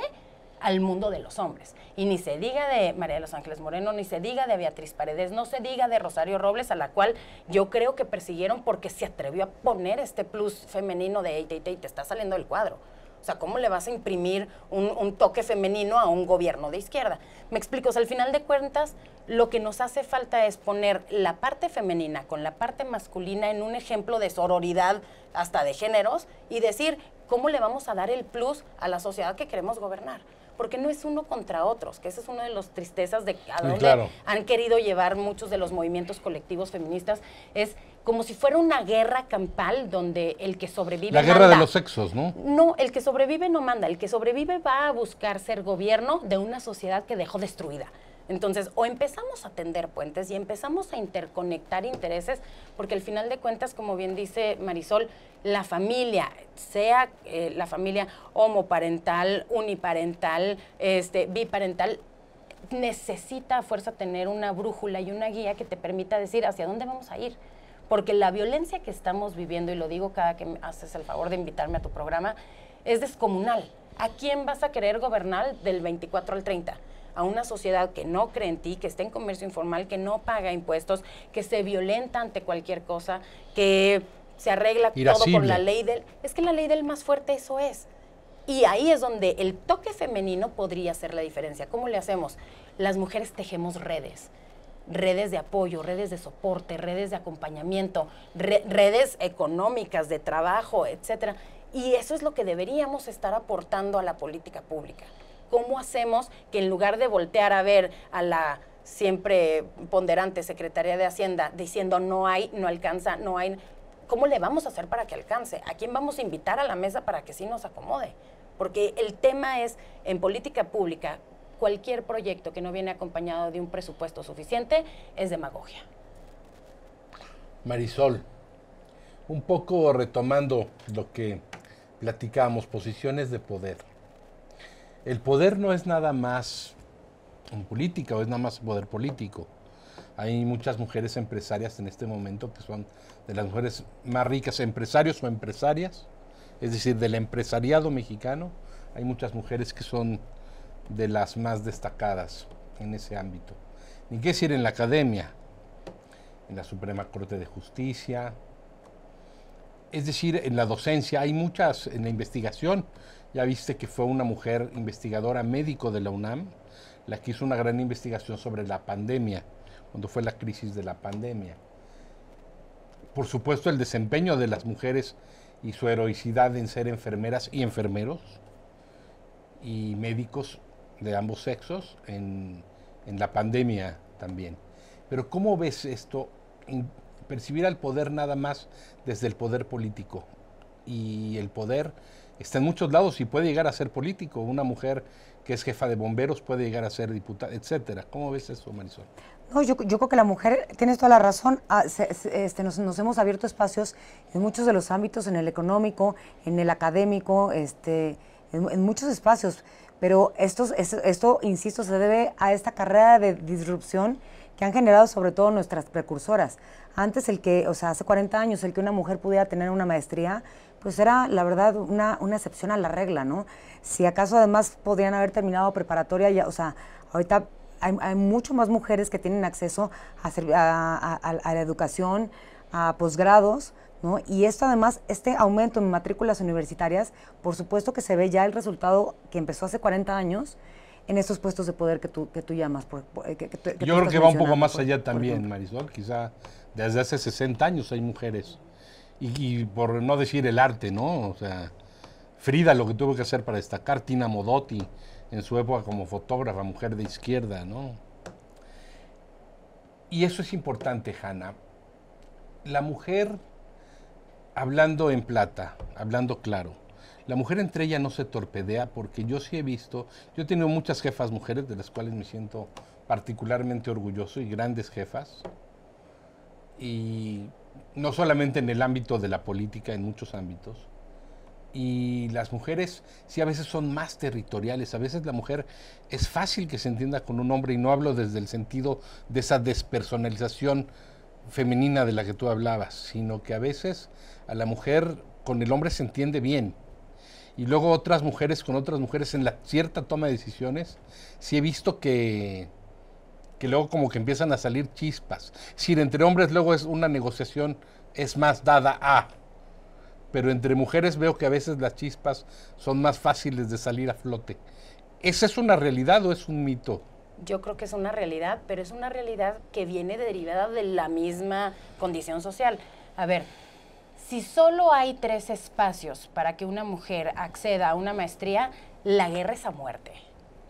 Speaker 2: al mundo de los hombres. Y ni se diga de María de los Ángeles Moreno, ni se diga de Beatriz Paredes, no se diga de Rosario Robles, a la cual yo creo que persiguieron porque se atrevió a poner este plus femenino de te está saliendo del cuadro. O sea, ¿cómo le vas a imprimir un toque femenino a un gobierno de izquierda? Me explico, o sea, al final de cuentas, lo que nos hace falta es poner la parte femenina con la parte masculina en un ejemplo de sororidad hasta de géneros y decir, ¿cómo le vamos a dar el plus a la sociedad que queremos gobernar? Porque no es uno contra otros, que esa es una de las tristezas de a donde han querido llevar muchos de los movimientos colectivos feministas, es como si fuera una guerra campal donde el que sobrevive
Speaker 1: la guerra de los sexos, ¿no?
Speaker 2: No, el que sobrevive no manda, el que sobrevive va a buscar ser gobierno de una sociedad que dejó destruida. Entonces, o empezamos a tender puentes y empezamos a interconectar intereses, porque al final de cuentas, como bien dice Marisol, la familia, sea la familia homoparental, uniparental, biparental, necesita a fuerza tener una brújula y una guía que te permita decir hacia dónde vamos a ir. Porque la violencia que estamos viviendo, y lo digo cada que me haces el favor de invitarme a tu programa, es descomunal. ¿A quién vas a querer gobernar del 24 al 30? A una sociedad que no cree en ti, que está en comercio informal, que no paga impuestos, que se violenta ante cualquier cosa, que se arregla todo por la ley del... Es que la ley del más fuerte eso es. Y ahí es donde el toque femenino podría hacer la diferencia. ¿Cómo le hacemos? Las mujeres tejemos redes. Redes de apoyo, redes de soporte, redes de acompañamiento, redes económicas, de trabajo, etcétera. Y eso es lo que deberíamos estar aportando a la política pública. ¿Cómo hacemos que en lugar de voltear a ver a la siempre ponderante Secretaría de Hacienda diciendo no hay, no alcanza, no hay, ¿cómo le vamos a hacer para que alcance? ¿A quién vamos a invitar a la mesa para que sí nos acomode? Porque el tema es, en política pública, cualquier proyecto que no viene acompañado de un presupuesto suficiente es demagogia.
Speaker 1: Marisol, un poco retomando lo que platicábamos, posiciones de poder. El poder no es nada más en política o es nada más poder político. Hay muchas mujeres empresarias en este momento que son de las mujeres más ricas, empresarios o empresarias, es decir, del empresariado mexicano. Hay muchas mujeres que son de las más destacadas en ese ámbito. Ni qué decir en la academia, en la Suprema Corte de Justicia, es decir, en la docencia. Hay muchas, en la investigación. Ya viste que fue una mujer investigadora médico de la UNAM, la que hizo una gran investigación sobre la pandemia, cuando fue la crisis de la pandemia. Por supuesto, el desempeño de las mujeres y su heroicidad en ser enfermeras y enfermeros y médicos de ambos sexos en la pandemia también. Pero ¿cómo ves esto? Percibir al poder nada más desde el poder político. Y el poder está en muchos lados y puede llegar a ser político. Una mujer que es jefa de bomberos puede llegar a ser diputada, etcétera. ¿Cómo ves eso, Marisol?
Speaker 3: No, yo creo que la mujer, tienes toda la razón, nos hemos abierto espacios en muchos de los ámbitos, en el económico, en el académico, en muchos espacios, pero esto, insisto, se debe a esta carrera de disrupción que han generado sobre todo nuestras precursoras. Antes hace 40 años, el que una mujer pudiera tener una maestría, pues era, la verdad, una excepción a la regla, ¿no? Si acaso además podrían haber terminado preparatoria, ya, ahorita hay mucho más mujeres que tienen acceso a la educación, a posgrados, ¿no? Y esto además, este aumento en matrículas universitarias, por supuesto que se ve ya el resultado que empezó hace 40 años en estos puestos de poder que tú llamas.
Speaker 1: Yo creo que va un poco más allá también, Marisol. Quizá desde hace 60 años hay mujeres. Y por no decir el arte, ¿no? O sea, Frida, lo que tuvo que hacer para destacar, Tina Modotti, en su época como fotógrafa, mujer de izquierda, ¿no? Y eso es importante, Hanna. La mujer, hablando en plata, hablando claro, la mujer entre ella no se torpedea, porque yo sí he visto, yo he tenido muchas jefas mujeres de las cuales me siento particularmente orgulloso, y grandes jefas, y no solamente en el ámbito de la política, en muchos ámbitos. Y las mujeres sí a veces son más territoriales, a veces la mujer es fácil que se entienda con un hombre, y no hablo desde el sentido de esa despersonalización femenina de la que tú hablabas, sino que a veces a la mujer con el hombre se entiende bien. Y luego otras mujeres con otras mujeres en la cierta toma de decisiones, sí he visto que luego como que empiezan a salir chispas. Es decir, entre hombres luego es una negociación, es más dada a, pero entre mujeres veo que a veces las chispas son más fáciles de salir a flote. ¿Esa es una realidad o es un mito?
Speaker 2: Yo creo que es una realidad, pero es una realidad que viene derivada de la misma condición social. A ver, si solo hay 3 espacios para que una mujer acceda a una maestría, la guerra es a muerte.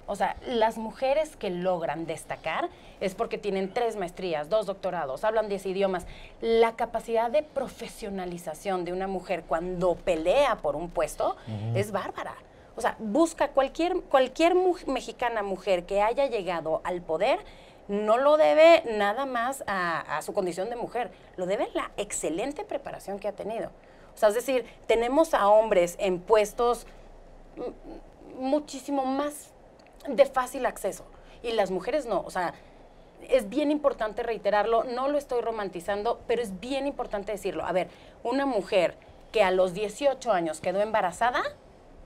Speaker 2: O sea, las mujeres que logran destacar es porque tienen 3 maestrías, 2 doctorados, hablan 10 idiomas. La capacidad de profesionalización de una mujer cuando pelea por un puesto es bárbara. O sea, busca cualquier mexicana mujer que haya llegado al poder, no lo debe nada más a su condición de mujer, lo debe a la excelente preparación que ha tenido. O sea, es decir, tenemos a hombres en puestos muchísimo más de fácil acceso y las mujeres no. O sea, es bien importante reiterarlo, no lo estoy romantizando, pero es bien importante decirlo. A ver, una mujer que a los 18 años quedó embarazada,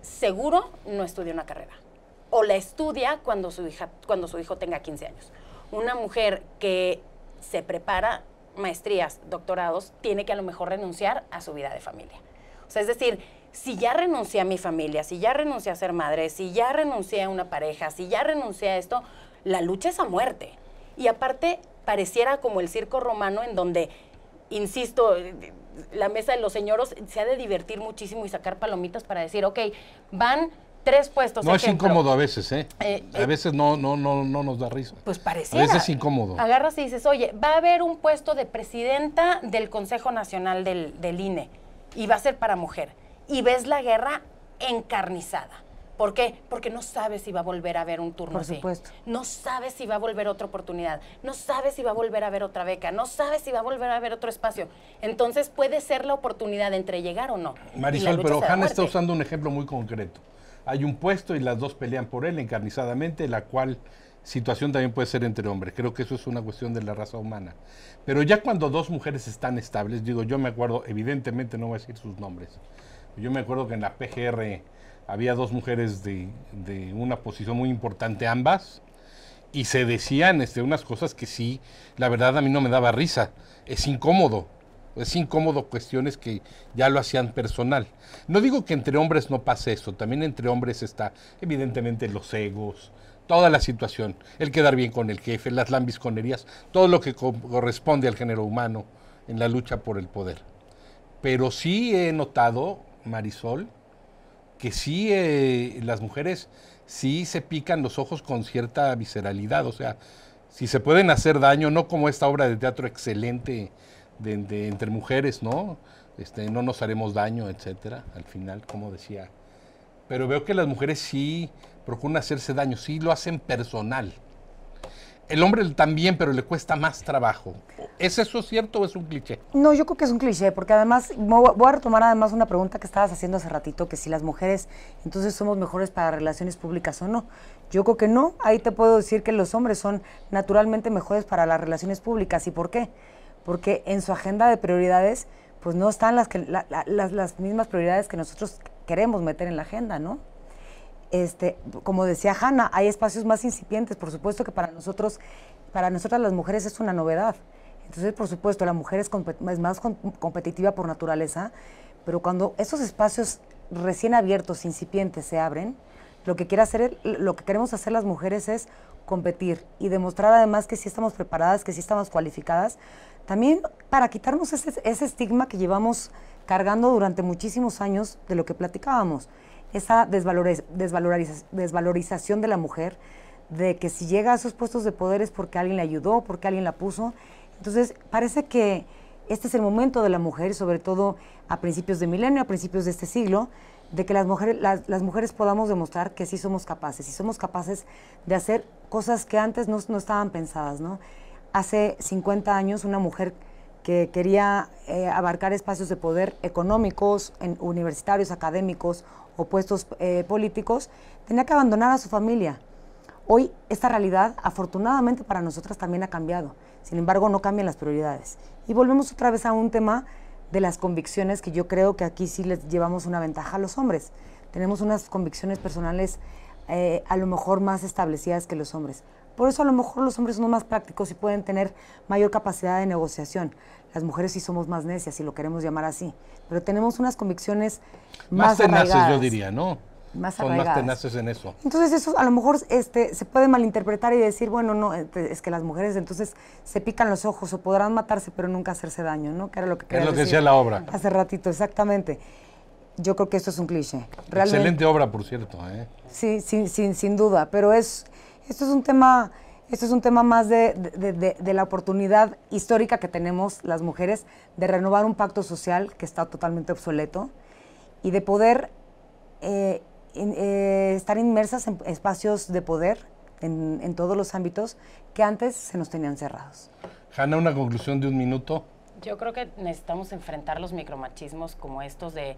Speaker 2: seguro no estudia una carrera. O la estudia cuando su hijo tenga 15 años. Una mujer que se prepara, maestrías, doctorados, tiene que a lo mejor renunciar a su vida de familia. O sea, es decir, si ya renuncié a mi familia, si ya renuncié a ser madre, si ya renuncié a una pareja, si ya renuncié a esto, la lucha es a muerte. Y aparte, pareciera como el circo romano en donde, insisto, la mesa de los señoros se ha de divertir muchísimo y sacar palomitas para decir, ok, van 3 puestos.
Speaker 1: No, ejemplo. Es incómodo a veces, ¿eh? A veces no nos da risa.
Speaker 2: Pues pareciera.
Speaker 1: A veces es incómodo.
Speaker 2: Agarras y dices, oye, va a haber un puesto de presidenta del Consejo Nacional del INE y va a ser para mujer. Y ves la guerra encarnizada. ¿Por qué? Porque no sabes si va a volver a haber un turno
Speaker 3: Por
Speaker 2: así.
Speaker 3: supuesto.
Speaker 2: No sabes si va a volver otra oportunidad. No sabes si va a volver a haber otra beca. No sabes si va a volver a haber otro espacio. Entonces puede ser la oportunidad entre llegar o no.
Speaker 1: Marisol, pero Hanna está usando un ejemplo muy concreto. Hay un puesto y las dos pelean por él encarnizadamente, la cual situación también puede ser entre hombres. Creo que eso es una cuestión de la raza humana. Pero ya cuando 2 mujeres están estables, digo, yo me acuerdo, evidentemente no voy a decir sus nombres, yo me acuerdo que en la PGR había 2 mujeres de una posición muy importante ambas, y se decían unas cosas que sí, la verdad a mí no me daba risa. Es incómodo cuestiones que ya lo hacían personal. No digo que entre hombres no pase eso, también entre hombres está evidentemente los egos, toda la situación, el quedar bien con el jefe, las lambisconerías, todo lo que corresponde al género humano en la lucha por el poder. Pero sí he notado, Marisol, que sí las mujeres sí se pican los ojos con cierta visceralidad, o sea, si se pueden hacer daño, no como esta obra de teatro excelente de entre mujeres, ¿no? No nos haremos daño, etcétera, al final, como decía. Pero veo que las mujeres sí procuran hacerse daño, sí lo hacen personal. El hombre también, pero le cuesta más trabajo. ¿Es eso cierto o es un cliché?
Speaker 3: No, yo creo que es un cliché, porque además, voy a retomar además una pregunta que estabas haciendo hace ratito, que si las mujeres entonces somos mejores para relaciones públicas o no. Yo creo que no, ahí te puedo decir que los hombres son naturalmente mejores para las relaciones públicas. ¿Y por qué? Porque en su agenda de prioridades, pues no están las mismas prioridades que nosotros queremos meter en la agenda, ¿no? Como decía Hanna, hay espacios más incipientes, por supuesto que para nosotras las mujeres es una novedad. Entonces, por supuesto, la mujer es más competitiva por naturaleza, pero cuando esos espacios recién abiertos, incipientes, se abren, lo que queremos hacer las mujeres es competir y demostrar además que sí estamos preparadas, que sí estamos cualificadas, también para quitarnos ese estigma que llevamos cargando durante muchísimos años de lo que platicábamos, esa desvalorización de la mujer, de que si llega a esos puestos de poder es porque alguien le ayudó, porque alguien la puso. Entonces, parece que este es el momento de la mujer, sobre todo a principios de milenio, a principios de este siglo, de que las mujeres podamos demostrar que sí somos capaces, y somos capaces de hacer cosas que antes no estaban pensadas, ¿no? Hace 50 años, una mujer que quería abarcar espacios de poder económicos, universitarios, académicos o puestos políticos, tenía que abandonar a su familia. Hoy esta realidad, afortunadamente para nosotras, también ha cambiado. Sin embargo, no cambian las prioridades. Y volvemos otra vez a un tema de las convicciones, que yo creo que aquí sí les llevamos una ventaja a los hombres. tenemos unas convicciones personales a lo mejor más establecidas que los hombres. Por eso a lo mejor los hombres son más prácticos y pueden tener mayor capacidad de negociación. Las mujeres sí somos más necias, si lo queremos llamar así. Pero tenemos unas convicciones más
Speaker 1: tenaces,
Speaker 3: arraigadas.
Speaker 1: yo diría, ¿no? Son más tenaces en eso.
Speaker 3: Entonces eso a lo mejor se puede malinterpretar y decir, bueno, no, es que las mujeres entonces se pican los ojos o podrán matarse pero nunca hacerse daño, ¿no? Que era lo que
Speaker 1: es lo que decía la obra.
Speaker 3: Hace ratito, exactamente. Yo creo que esto es un cliché.
Speaker 1: Realmente, excelente obra, por cierto.
Speaker 3: Sí, sin duda, pero esto es un tema más de la oportunidad histórica que tenemos las mujeres de renovar un pacto social que está totalmente obsoleto y de poder estar inmersas en espacios de poder en todos los ámbitos que antes se nos tenían cerrados.
Speaker 1: Hanna, una conclusión de 1 minuto.
Speaker 2: Yo creo que necesitamos enfrentar los micromachismos como estos de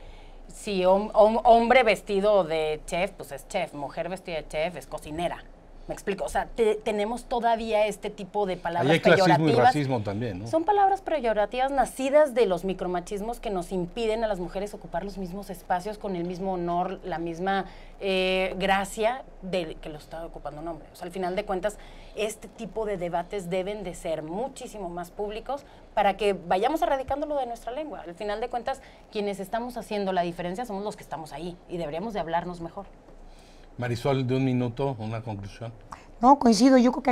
Speaker 2: si hombre vestido de chef, pues es chef, mujer vestida de chef es cocinera. ¿Me explico? O sea, tenemos todavía este tipo de palabras peyorativas.
Speaker 1: Hay clasismo y racismo también, ¿no?
Speaker 2: Son palabras peyorativas nacidas de los micromachismos que nos impiden a las mujeres ocupar los mismos espacios con el mismo honor, la misma gracia de que lo está ocupando un hombre. O sea, al final de cuentas, este tipo de debates deben de ser muchísimo más públicos para que vayamos erradicándolo de nuestra lengua. Al final de cuentas, quienes estamos haciendo la diferencia somos los que estamos ahí y deberíamos de hablarnos mejor.
Speaker 1: Marisol, de 1 minuto, una conclusión.
Speaker 3: No, coincido. Yo creo que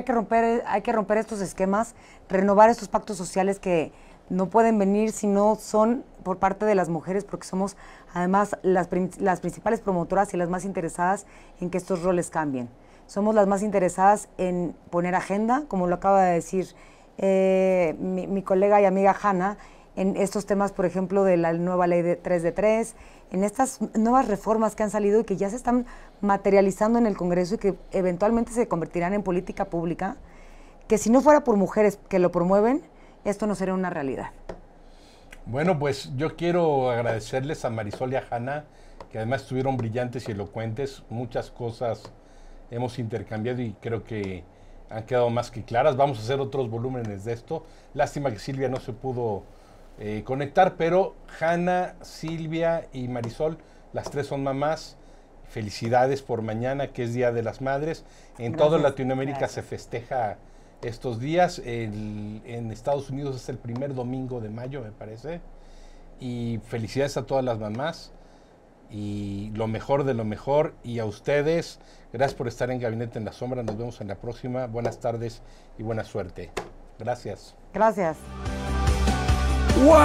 Speaker 3: hay que romper estos esquemas, renovar estos pactos sociales que no pueden venir si no son por parte de las mujeres, porque somos además las principales promotoras y las más interesadas en que estos roles cambien. Somos las más interesadas en poner agenda, como lo acaba de decir mi colega y amiga Hanna, en estos temas, por ejemplo, de la nueva ley de 3 de 3, en estas nuevas reformas que han salido y que ya se están materializando en el Congreso y que eventualmente se convertirán en política pública, que si no fuera por mujeres que lo promueven, esto no sería una realidad.
Speaker 1: Bueno, pues yo quiero agradecerles a Marisol y a Hanna, que además estuvieron brillantes y elocuentes. Muchas cosas hemos intercambiado y creo que han quedado más que claras. Vamos a hacer otros volúmenes de esto. Lástima que Silvia no se pudo conectar, pero Hanna, Silvia y Marisol, las tres son mamás. Felicidades por mañana, que es Día de las Madres. En toda Latinoamérica se festeja estos días. En Estados Unidos es el primer domingo de mayo, me parece. Y felicidades a todas las mamás. Y lo mejor de lo mejor. Y a ustedes, gracias por estar en Gabinete en la Sombra. Nos vemos en la próxima. Buenas tardes y buena suerte. Gracias.
Speaker 3: Gracias.
Speaker 5: ¡Wow!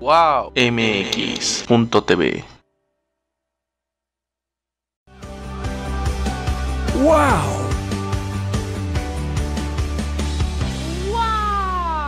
Speaker 5: ¡Wow! MX.tv. ¡Wow!